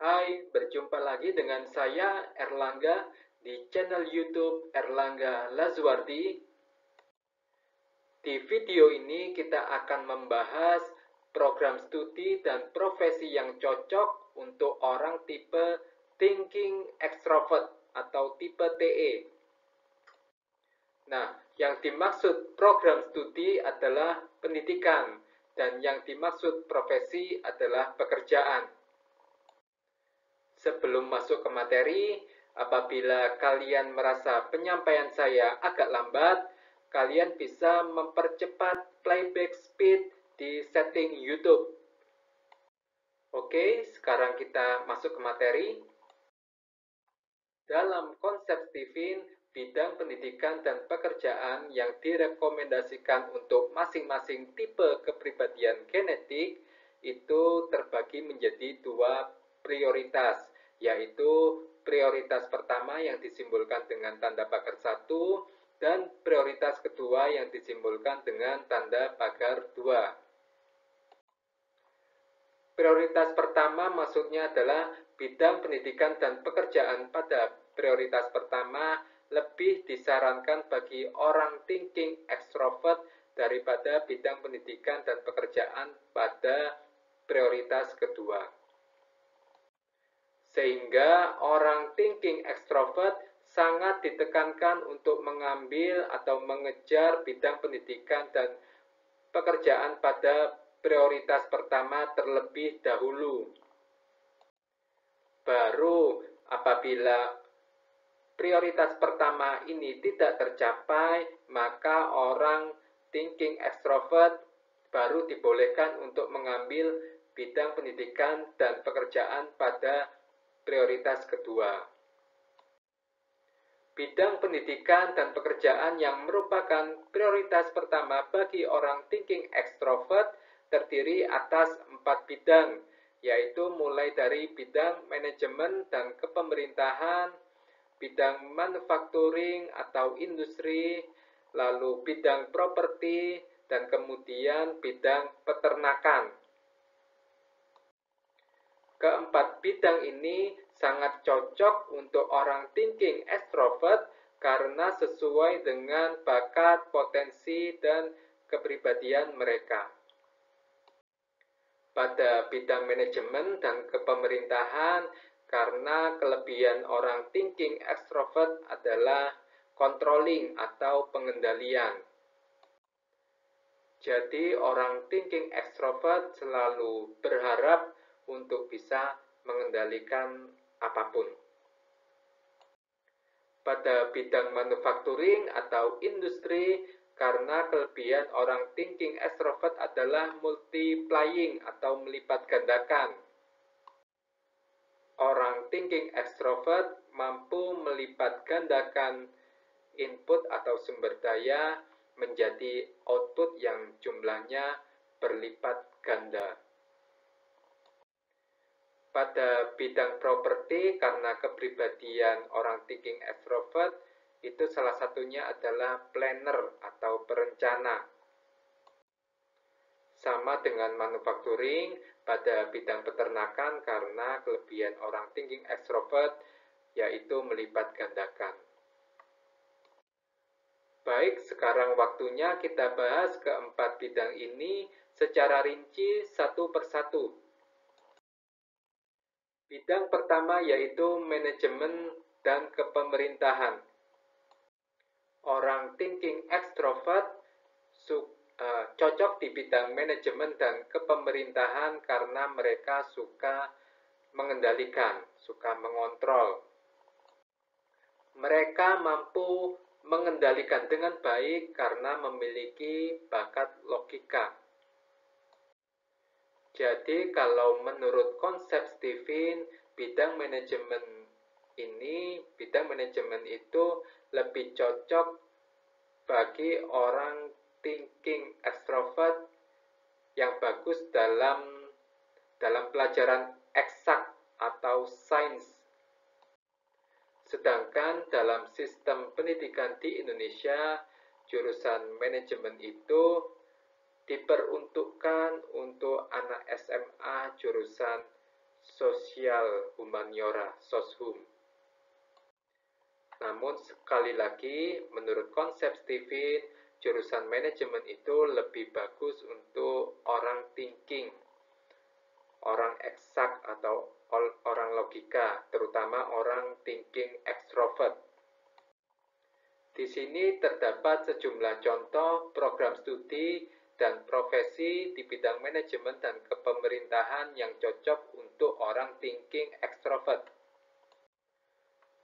Hai, berjumpa lagi dengan saya Erlangga di channel YouTube Erlangga Lazwardi. Di video ini kita akan membahas program studi dan profesi yang cocok untuk orang tipe thinking extrovert atau tipe TE. Nah, yang dimaksud program studi adalah pendidikan dan yang dimaksud profesi adalah pekerjaan. Sebelum masuk ke materi, apabila kalian merasa penyampaian saya agak lambat, kalian bisa mempercepat playback speed di setting YouTube. Oke, sekarang kita masuk ke materi. Dalam konsep Stephen, bidang pendidikan dan pekerjaan yang direkomendasikan untuk masing-masing tipe kepribadian genetik itu terbagi menjadi dua prioritas, yaitu prioritas pertama yang disimbolkan dengan tanda pagar 1 dan prioritas kedua yang disimbolkan dengan tanda pagar 2. Prioritas pertama maksudnya adalah bidang pendidikan dan pekerjaan. Pada prioritas pertama lebih disarankan bagi orang thinking extrovert daripada bidang pendidikan dan pekerjaan pada prioritas kedua. Sehingga orang thinking extrovert sangat ditekankan untuk mengambil atau mengejar bidang pendidikan dan pekerjaan pada prioritas pertama terlebih dahulu. Baru apabila prioritas pertama ini tidak tercapai, maka orang thinking extrovert baru dibolehkan untuk mengambil bidang pendidikan dan pekerjaan pada prioritas kedua. Bidang pendidikan dan pekerjaan yang merupakan prioritas pertama bagi orang thinking extrovert terdiri atas 4 bidang, yaitu mulai dari bidang manajemen dan kepemerintahan, bidang manufacturing atau industri, lalu bidang properti, dan kemudian bidang peternakan. Keempat bidang ini sangat cocok untuk orang thinking extrovert karena sesuai dengan bakat, potensi, dan kepribadian mereka. Pada bidang manajemen dan kepemerintahan, karena kelebihan orang thinking extrovert adalah controlling atau pengendalian. Jadi orang thinking extrovert selalu berharap untuk bisa mengendalikan apapun. Pada bidang manufacturing atau industri, karena kelebihan orang thinking extrovert adalah multiplying atau melipat gandakan. Orang thinking extrovert mampu melipat gandakan input atau sumber daya menjadi output yang jumlahnya berlipat ganda. Pada bidang properti, karena kepribadian orang thinking extrovert, itu salah satunya adalah planner atau perencana. Sama dengan manufacturing, pada bidang peternakan karena kelebihan orang thinking extrovert, yaitu melipat gandakan. Baik, sekarang waktunya kita bahas keempat bidang ini secara rinci satu persatu. Bidang pertama yaitu manajemen dan kepemerintahan. Orang thinking extrovert cocok di bidang manajemen dan kepemerintahan karena mereka suka mengendalikan, suka mengontrol. Mereka mampu mengendalikan dengan baik karena memiliki bakat logika. Jadi kalau menurut konsep Stephen, bidang manajemen itu lebih cocok bagi orang thinking extrovert yang bagus dalam pelajaran eksak atau sains. Sedangkan dalam sistem pendidikan di Indonesia, jurusan manajemen itu diperuntukkan untuk anak SMA jurusan sosial humaniora, soshum. Namun sekali lagi, menurut konsep Steven, jurusan manajemen itu lebih bagus untuk orang thinking, orang eksak atau orang logika, terutama orang thinking extrovert. Di sini terdapat sejumlah contoh program studi dan profesi di bidang manajemen dan kepemerintahan yang cocok untuk orang thinking extrovert.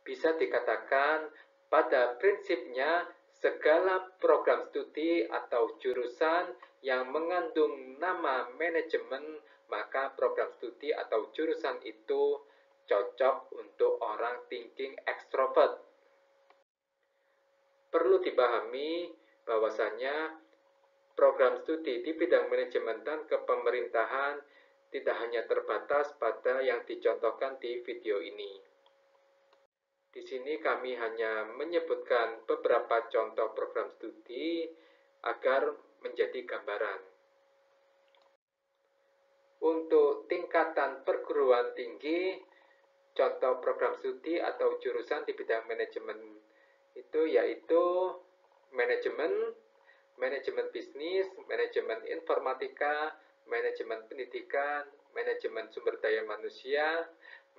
Bisa dikatakan, pada prinsipnya segala program studi atau jurusan yang mengandung nama manajemen, maka program studi atau jurusan itu cocok untuk orang thinking extrovert. Perlu dipahami bahwasanya program studi di bidang manajemen dan kepemerintahan tidak hanya terbatas pada yang dicontohkan di video ini. Di sini kami hanya menyebutkan beberapa contoh program studi agar menjadi gambaran. Untuk tingkatan perguruan tinggi, contoh program studi atau jurusan di bidang manajemen itu yaitu manajemen, manajemen bisnis, manajemen informatika, manajemen pendidikan, manajemen sumber daya manusia,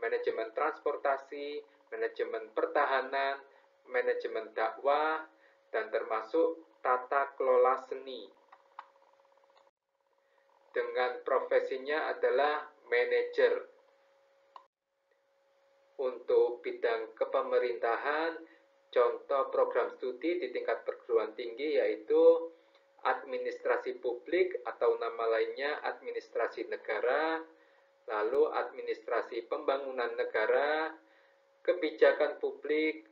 manajemen transportasi, manajemen pertahanan, manajemen dakwah, dan termasuk tata kelola seni. Dengan profesinya adalah manajer. Untuk bidang kepemerintahan, contoh program studi di tingkat perguruan tinggi yaitu administrasi publik atau nama lainnya administrasi negara, lalu administrasi pembangunan negara, kebijakan publik,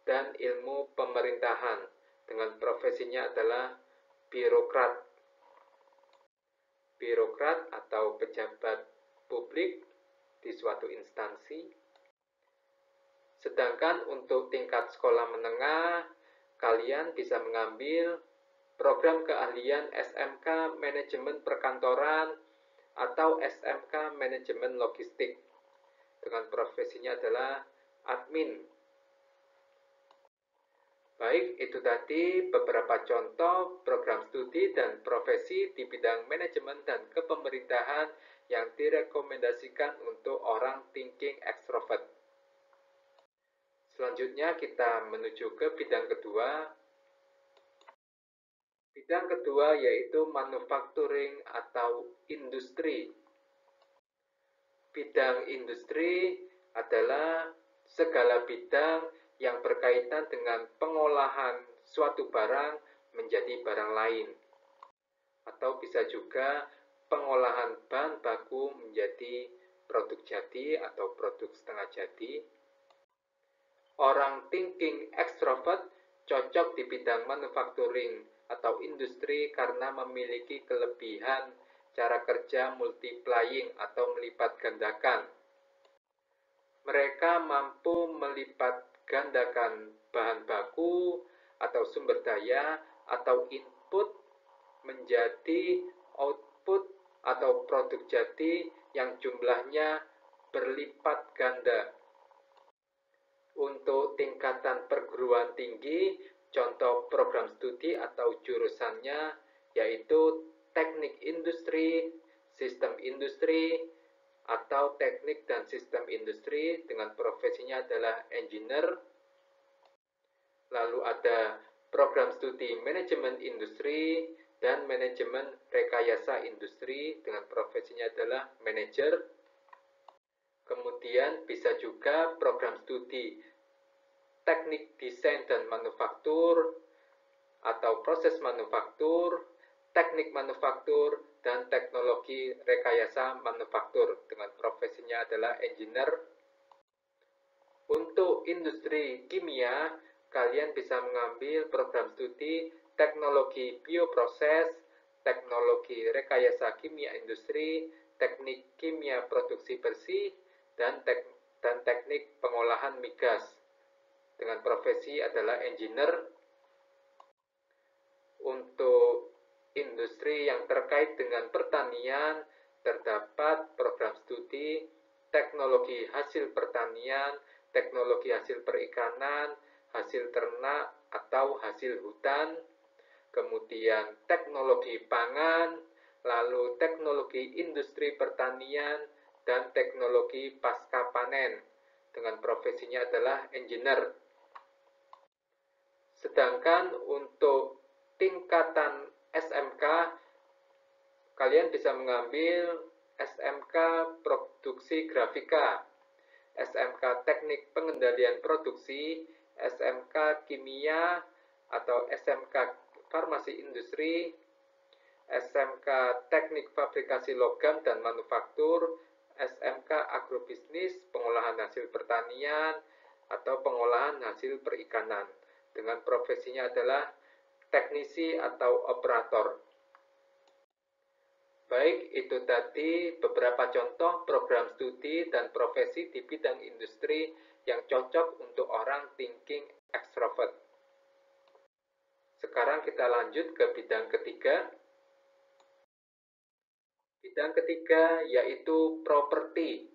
dan ilmu pemerintahan. Dengan profesinya adalah birokrat. Birokrat atau pejabat publik di suatu instansi. Sedangkan untuk tingkat sekolah menengah, kalian bisa mengambil program keahlian SMK Manajemen Perkantoran atau SMK Manajemen Logistik. Dengan profesinya adalah admin. Baik, itu tadi beberapa contoh program studi dan profesi di bidang manajemen dan kepemerintahan yang direkomendasikan untuk orang thinking extrovert. Selanjutnya kita menuju ke bidang kedua. Bidang kedua yaitu manufacturing atau industri. Bidang industri adalah segala bidang yang berkaitan dengan pengolahan suatu barang menjadi barang lain. Atau bisa juga pengolahan bahan baku menjadi produk jadi atau produk setengah jadi. Orang thinking extrovert cocok di bidang manufacturing atau industri karena memiliki kelebihan cara kerja multiplying atau melipat gandakan. Mereka mampu melipat gandakan bahan baku atau sumber daya atau input menjadi output atau produk jadi yang jumlahnya berlipat ganda. Untuk tingkatan perguruan tinggi, contoh program studi atau jurusannya yaitu teknik industri, sistem industri, atau teknik dan sistem industri dengan profesinya adalah engineer. Lalu ada program studi manajemen industri dan manajemen rekayasa industri dengan profesinya adalah manajer. Kemudian bisa juga program studi teknik desain dan manufaktur atau proses manufaktur, teknik manufaktur, dan teknologi rekayasa manufaktur dengan profesinya adalah engineer. Untuk industri kimia, kalian bisa mengambil program studi teknologi bioproses, teknologi rekayasa kimia industri, teknik kimia produksi bersih, dan teknik pengolahan migas dengan profesi adalah engineer. Untuk industri yang terkait dengan pertanian, terdapat program studi teknologi hasil pertanian, teknologi hasil perikanan, hasil ternak atau hasil hutan, kemudian teknologi pangan, lalu teknologi industri pertanian, dan teknologi pasca panen. Dengan profesinya adalah engineer. Sedangkan untuk tingkatan SMK, kalian bisa mengambil SMK Produksi Grafika, SMK Teknik Pengendalian Produksi, SMK Kimia atau SMK Farmasi Industri, SMK Teknik Fabrikasi Logam dan Manufaktur, SMK Agrobisnis, Pengolahan Hasil Pertanian, atau Pengolahan Hasil Perikanan. Dengan profesinya adalah teknisi atau operator. Baik, itu tadi beberapa contoh program studi dan profesi di bidang industri yang cocok untuk orang thinking extrovert. Sekarang kita lanjut ke bidang ketiga. Bidang ketiga yaitu properti.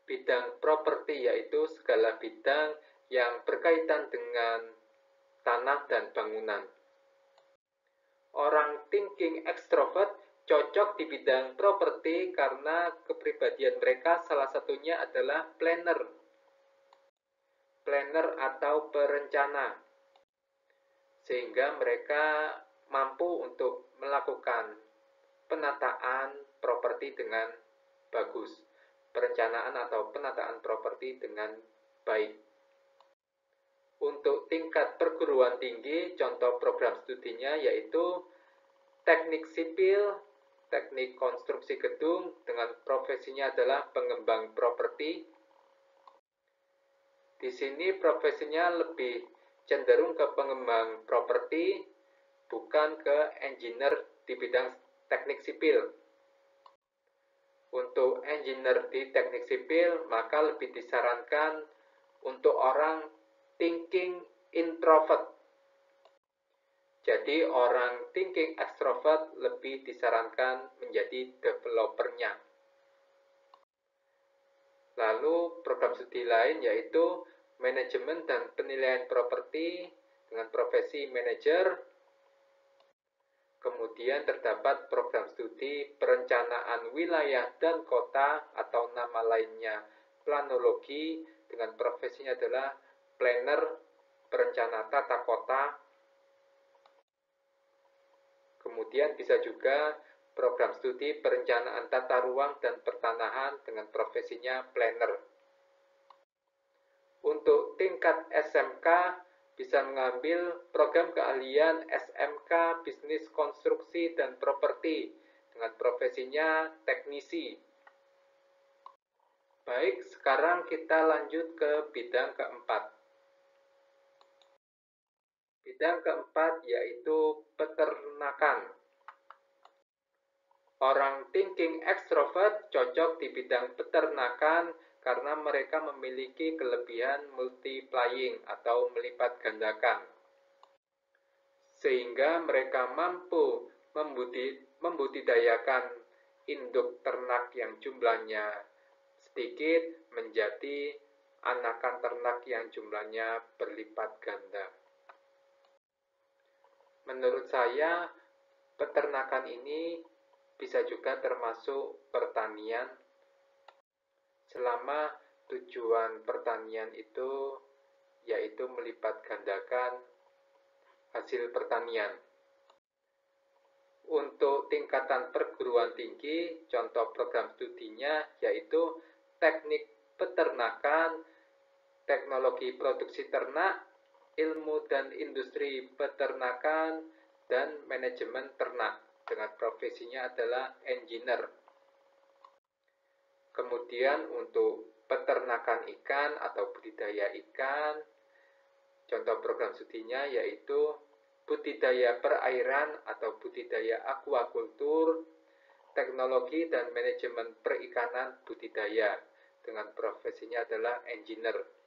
Bidang properti yaitu segala bidang yang berkaitan dengan tanah dan bangunan. Orang thinking extrovert cocok di bidang properti karena kepribadian mereka salah satunya adalah planner. Planner atau perencana. Sehingga mereka mampu untuk melakukan penataan properti dengan bagus. Perencanaan atau penataan properti dengan baik. Untuk tingkat perguruan tinggi, contoh program studinya yaitu teknik sipil, teknik konstruksi gedung, dengan profesinya adalah pengembang properti. Di sini profesinya lebih cenderung ke pengembang properti, bukan ke engineer di bidang teknik sipil. Untuk engineer di teknik sipil, maka lebih disarankan untuk orang thinking introvert. Jadi orang thinking extrovert lebih disarankan menjadi developernya. Lalu program studi lain yaitu manajemen dan penilaian properti dengan profesi manajer. Kemudian terdapat program studi perencanaan wilayah dan kota atau nama lainnya planologi dengan profesinya adalah planner, perencana tata kota. Kemudian bisa juga program studi perencanaan tata ruang dan pertanahan dengan profesinya planner. Untuk tingkat SMK bisa mengambil program keahlian SMK Bisnis Konstruksi dan Properti dengan profesinya teknisi. Baik, sekarang kita lanjut ke bidang keempat. Bidang keempat yaitu peternakan. Orang thinking extrovert cocok di bidang peternakan karena mereka memiliki kelebihan multiplying atau melipat gandakan. Sehingga mereka mampu membudidayakan induk ternak yang jumlahnya sedikit menjadi anakan ternak yang jumlahnya berlipat ganda. Menurut saya, peternakan ini bisa juga termasuk pertanian, selama tujuan pertanian itu yaitu melipat gandakan hasil pertanian. Untuk tingkatan perguruan tinggi, contoh program studinya yaitu teknik peternakan, teknologi produksi ternak, ilmu dan industri peternakan, dan manajemen ternak. Dengan profesinya adalah engineer. Kemudian untuk peternakan ikan atau budidaya ikan, contoh program studinya yaitu budidaya perairan atau budidaya aquacultur, teknologi dan manajemen perikanan budidaya. Dengan profesinya adalah engineer.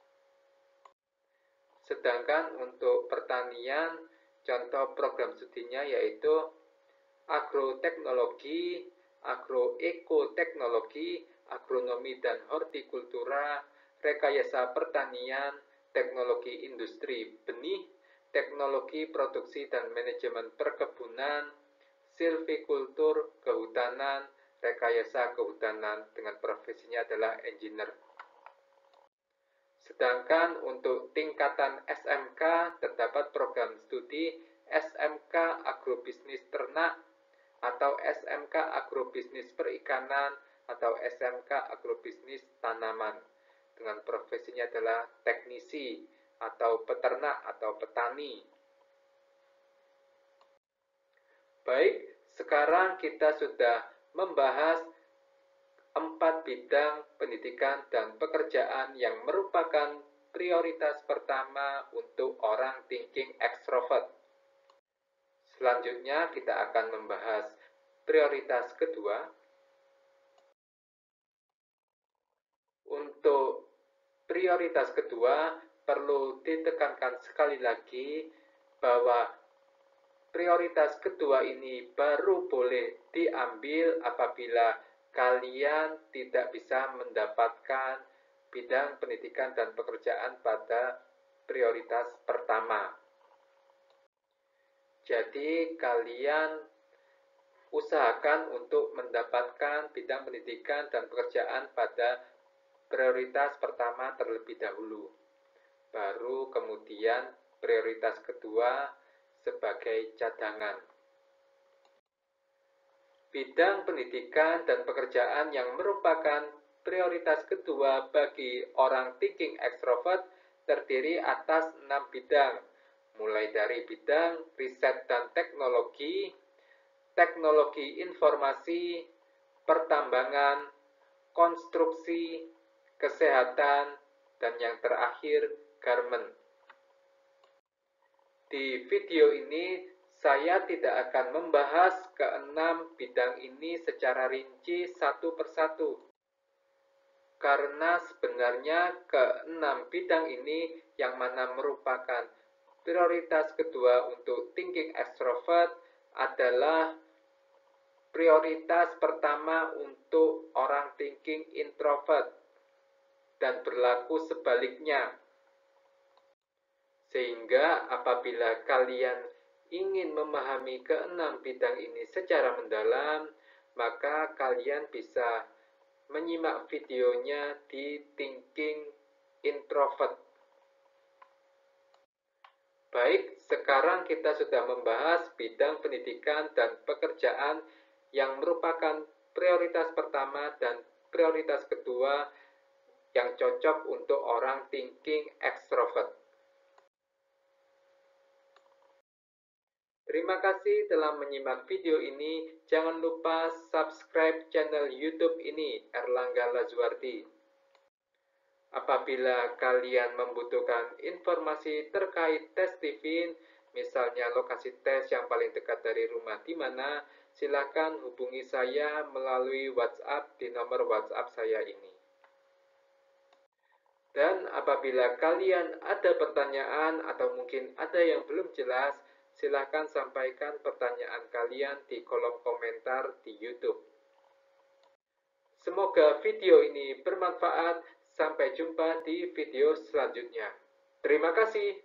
Sedangkan untuk pertanian, contoh program studinya yaitu agroteknologi, agroekoteknologi, agronomi dan hortikultura, rekayasa pertanian, teknologi industri benih, teknologi produksi dan manajemen perkebunan, silvikultur, kehutanan, rekayasa kehutanan dengan profesinya adalah engineer. Sedangkan untuk tingkatan SMK terdapat program studi SMK Agrobisnis Ternak atau SMK Agrobisnis Perikanan atau SMK Agrobisnis Tanaman dengan profesinya adalah teknisi atau peternak atau petani. Baik, sekarang kita sudah membahas 4 bidang pendidikan dan pekerjaan yang merupakan prioritas pertama untuk orang thinking extrovert. Selanjutnya kita akan membahas prioritas kedua. Untuk prioritas kedua, perlu ditekankan sekali lagi bahwa prioritas kedua ini baru boleh diambil apabila kalian tidak bisa mendapatkan bidang pendidikan dan pekerjaan pada prioritas pertama. Jadi kalian usahakan untuk mendapatkan bidang pendidikan dan pekerjaan pada prioritas pertama terlebih dahulu. Baru kemudian prioritas kedua sebagai cadangan. Bidang pendidikan dan pekerjaan yang merupakan prioritas kedua bagi orang thinking extrovert terdiri atas 6 bidang, mulai dari bidang riset dan teknologi, teknologi informasi, pertambangan, konstruksi, kesehatan, dan yang terakhir garment. Di video ini saya tidak akan membahas keenam bidang ini secara rinci satu persatu. Karena sebenarnya keenam bidang ini yang mana merupakan prioritas kedua untuk thinking extrovert adalah prioritas pertama untuk orang thinking introvert dan berlaku sebaliknya. Sehingga apabila kalian ingin memahami keenam bidang ini secara mendalam, maka kalian bisa menyimak videonya di Thinking Introvert. Baik, sekarang kita sudah membahas bidang pendidikan dan pekerjaan yang merupakan prioritas pertama dan prioritas kedua yang cocok untuk orang thinking extrovert. Terima kasih telah menyimak video ini. Jangan lupa subscribe channel YouTube ini, Erlangga Lazuardi. Apabila kalian membutuhkan informasi terkait tes TIFIN, misalnya lokasi tes yang paling dekat dari rumah di mana, silakan hubungi saya melalui WhatsApp di nomor WhatsApp saya ini. Dan apabila kalian ada pertanyaan atau mungkin ada yang belum jelas, silakan sampaikan pertanyaan kalian di kolom komentar di YouTube. Semoga video ini bermanfaat. Sampai jumpa di video selanjutnya. Terima kasih.